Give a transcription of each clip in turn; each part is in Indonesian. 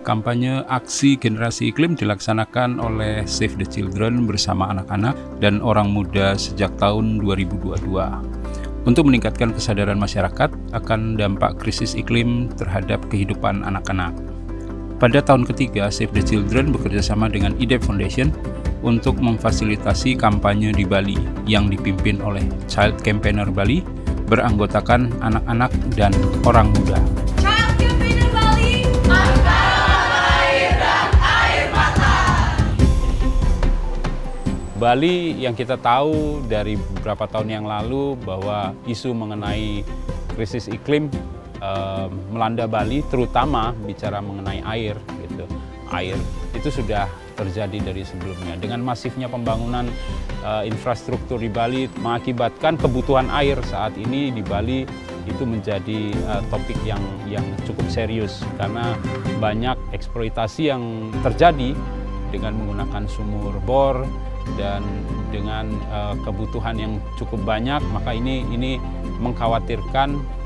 Kampanye aksi generasi iklim dilaksanakan oleh Save the Children bersama anak-anak dan orang muda sejak tahun 2022 untuk meningkatkan kesadaran masyarakat akan dampak krisis iklim terhadap kehidupan anak-anak. Pada tahun ketiga, Save the Children bekerjasama dengan IDEP Foundation untuk memfasilitasi kampanye di Bali yang dipimpin oleh Child Campaigner Bali beranggotakan anak-anak dan orang muda. Child Campaigner Bali, air dan air mata. Bali yang kita tahu dari beberapa tahun yang lalu bahwa isu mengenai krisis iklim melanda Bali, terutama bicara mengenai air gitu. Air itu sudah terjadi dari sebelumnya. Dengan masifnya pembangunan infrastruktur di Bali mengakibatkan kebutuhan air saat ini di Bali itu menjadi topik yang cukup serius karena banyak eksploitasi yang terjadi dengan menggunakan sumur bor dan dengan kebutuhan yang cukup banyak, maka ini mengkhawatirkan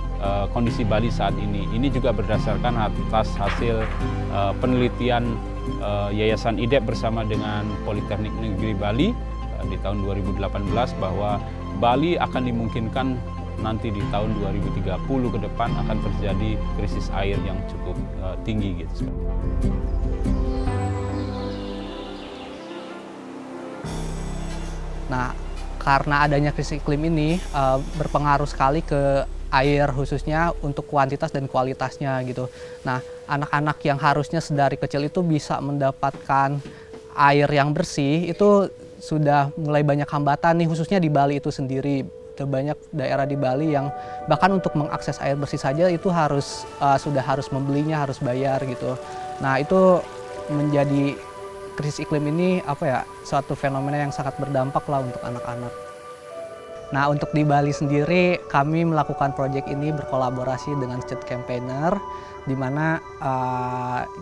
kondisi Bali saat ini. Ini juga berdasarkan atas hasil penelitian Yayasan IDEP bersama dengan Politeknik Negeri Bali di tahun 2018 bahwa Bali akan dimungkinkan nanti di tahun 2030 ke depan akan terjadi krisis air yang cukup tinggi gitu. Nah, karena adanya krisis iklim ini berpengaruh sekali ke air khususnya untuk kuantitas dan kualitasnya gitu. Nah, anak-anak yang harusnya sedari kecil itu bisa mendapatkan air yang bersih itu sudah mulai banyak hambatan nih, khususnya di Bali itu sendiri. Banyak daerah di Bali yang bahkan untuk mengakses air bersih saja itu sudah harus membelinya, harus bayar gitu. Nah, itu menjadi krisis iklim ini suatu fenomena yang sangat berdampak lah untuk anak-anak. Nah, untuk di Bali sendiri kami melakukan proyek ini berkolaborasi dengan Child Campaigner, di mana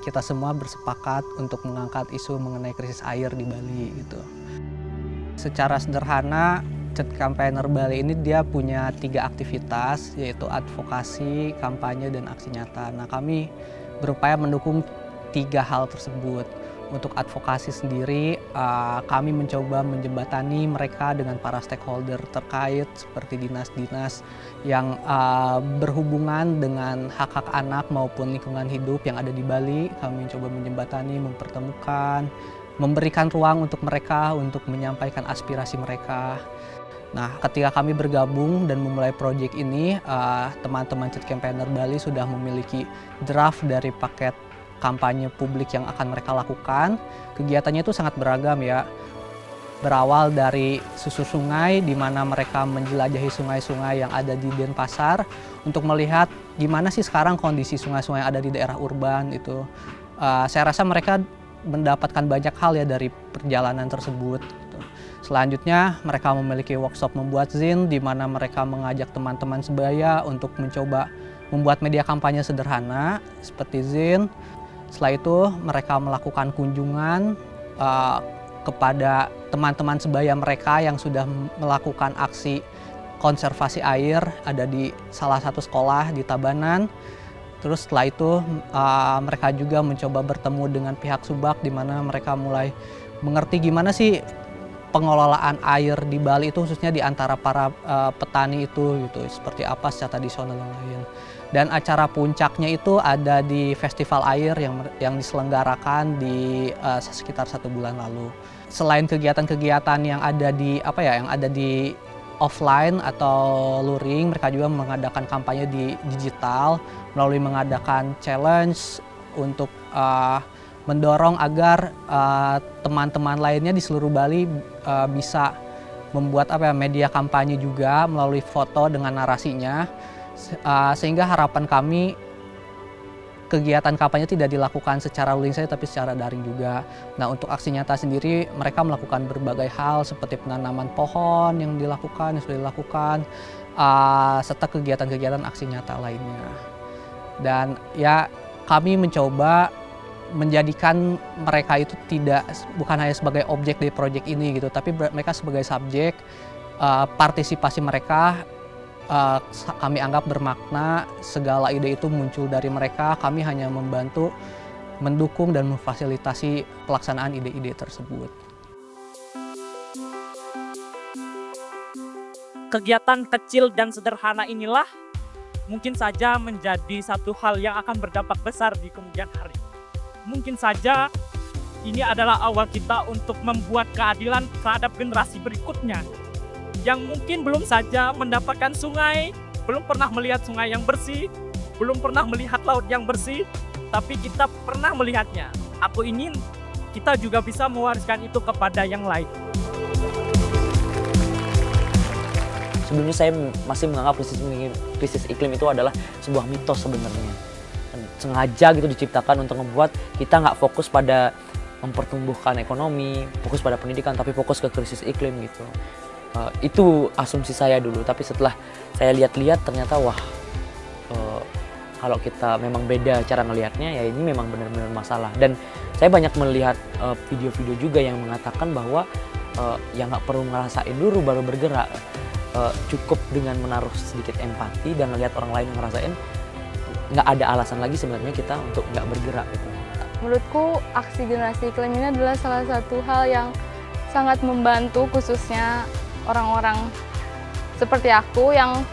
kita semua bersepakat untuk mengangkat isu mengenai krisis air di Bali gitu. Secara sederhana, Child Campaigner Bali ini dia punya 3 aktivitas, yaitu advokasi, kampanye, dan aksi nyata. Nah, kami berupaya mendukung 3 hal tersebut. Untuk advokasi sendiri, kami mencoba menjembatani mereka dengan para stakeholder terkait seperti dinas-dinas yang berhubungan dengan hak-hak anak maupun lingkungan hidup yang ada di Bali. Kami mencoba menjembatani, mempertemukan, memberikan ruang untuk mereka untuk menyampaikan aspirasi mereka. Nah, ketika kami bergabung dan memulai proyek ini, teman-teman Child Campaigner Bali sudah memiliki draft dari paket kampanye publik yang akan mereka lakukan. Kegiatannya itu sangat beragam ya. Berawal dari susur sungai, di mana mereka menjelajahi sungai-sungai yang ada di Denpasar untuk melihat gimana sih sekarang kondisi sungai-sungai yang ada di daerah urban itu. Saya rasa mereka mendapatkan banyak hal ya dari perjalanan tersebut. Selanjutnya mereka memiliki workshop membuat zin, di mana mereka mengajak teman-teman sebaya untuk mencoba membuat media kampanye sederhana seperti zin. Setelah itu mereka melakukan kunjungan kepada teman-teman sebaya mereka yang sudah melakukan aksi konservasi air ada di salah satu sekolah di Tabanan. Terus setelah itu mereka juga mencoba bertemu dengan pihak Subak, di mana mereka mulai mengerti gimana sih pengelolaan air di Bali itu, khususnya di antara para petani itu gitu, seperti apa secara tradisional yang lain. Dan acara puncaknya itu ada di festival air yang diselenggarakan di sekitar 1 bulan lalu. Selain kegiatan-kegiatan yang ada di offline atau luring, mereka juga mengadakan kampanye di digital melalui mengadakan challenge untuk mendorong agar teman-teman lainnya di seluruh Bali bisa membuat media kampanye juga melalui foto dengan narasinya, sehingga harapan kami kegiatan kampanye tidak dilakukan secara luring saja tapi secara daring juga. Nah, untuk aksi nyata sendiri mereka melakukan berbagai hal seperti penanaman pohon yang sudah dilakukan, serta kegiatan-kegiatan aksi nyata lainnya. Dan ya kami mencoba menjadikan mereka itu bukan hanya sebagai objek dari proyek ini gitu, tapi mereka sebagai subjek. Partisipasi mereka kami anggap bermakna, segala ide itu muncul dari mereka, kami hanya membantu mendukung dan memfasilitasi pelaksanaan ide-ide tersebut. Kegiatan kecil dan sederhana inilah mungkin saja menjadi satu hal yang akan berdampak besar di kemudian hari. Mungkin saja ini adalah awal kita untuk membuat keadilan terhadap generasi berikutnya yang mungkin belum saja mendapatkan sungai, belum pernah melihat sungai yang bersih, belum pernah melihat laut yang bersih, tapi kita pernah melihatnya. Aku ingin kita juga bisa mewariskan itu kepada yang lain. Sebelumnya saya masih menganggap krisis iklim itu adalah sebuah mitos sebenarnya. Sengaja gitu diciptakan untuk membuat kita nggak fokus pada mempertumbuhkan ekonomi, fokus pada pendidikan, tapi fokus ke krisis iklim gitu. Itu asumsi saya dulu, tapi setelah saya lihat-lihat ternyata wah, kalau kita memang beda cara ngelihatnya, ya ini memang benar-benar masalah. Dan saya banyak melihat video-video juga yang mengatakan bahwa ya nggak perlu ngerasain dulu baru bergerak. Cukup dengan menaruh sedikit empati dan ngelihat orang lain yang ngerasain, nggak ada alasan lagi sebenarnya kita untuk nggak bergerak gitu. Menurutku aksi generasi iklim ini adalah salah satu hal yang sangat membantu khususnya orang-orang seperti aku yang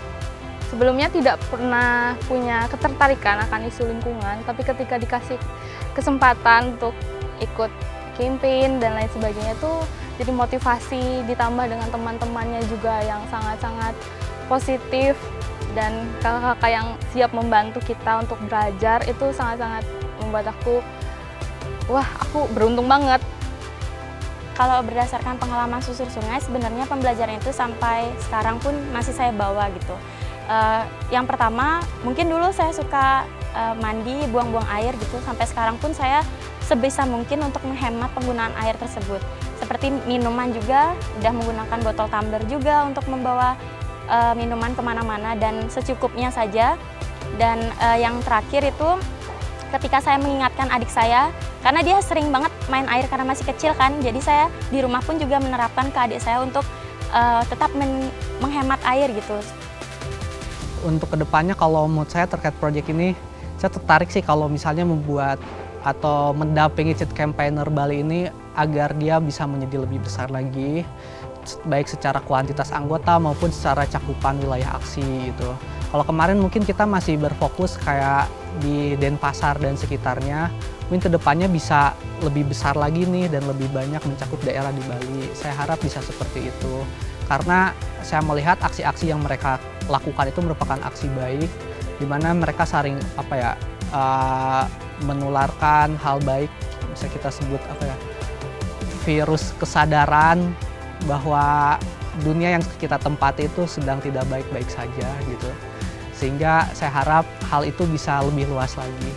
sebelumnya tidak pernah punya ketertarikan akan isu lingkungan, tapi ketika dikasih kesempatan untuk ikut campaign dan lain sebagainya itu jadi motivasi, ditambah dengan teman-temannya juga yang sangat-sangat positif dan kakak-kakak yang siap membantu kita untuk belajar, itu sangat-sangat membuat aku, wah aku beruntung banget. Kalau berdasarkan pengalaman susur sungai, sebenarnya pembelajaran itu sampai sekarang pun masih saya bawa gitu. Yang pertama, mungkin dulu saya suka mandi, buang-buang air gitu, sampai sekarang pun saya sebisa mungkin untuk menghemat penggunaan air tersebut. Seperti minuman juga, udah menggunakan botol tumbler juga untuk membawa minuman kemana-mana dan secukupnya saja. Dan yang terakhir itu ketika saya mengingatkan adik saya, karena dia sering banget main air karena masih kecil kan, jadi saya di rumah pun juga menerapkan ke adik saya untuk tetap menghemat air gitu. Untuk kedepannya kalau mood saya terkait proyek ini, saya tertarik sih kalau misalnya membuat atau mendampingi Youth Campaigner Bali ini agar dia bisa menjadi lebih besar lagi, baik secara kuantitas anggota maupun secara cakupan wilayah aksi gitu. Kalau kemarin mungkin kita masih berfokus kayak di Denpasar dan sekitarnya, mungkin kedepannya bisa lebih besar lagi nih dan lebih banyak mencakup daerah di Bali. Saya harap bisa seperti itu, karena saya melihat aksi-aksi yang mereka lakukan itu merupakan aksi baik, di mana mereka saling menularkan hal baik, bisa kita sebut virus kesadaran bahwa dunia yang kita tempati itu sedang tidak baik-baik saja gitu. Sehingga saya harap hal itu bisa lebih luas lagi.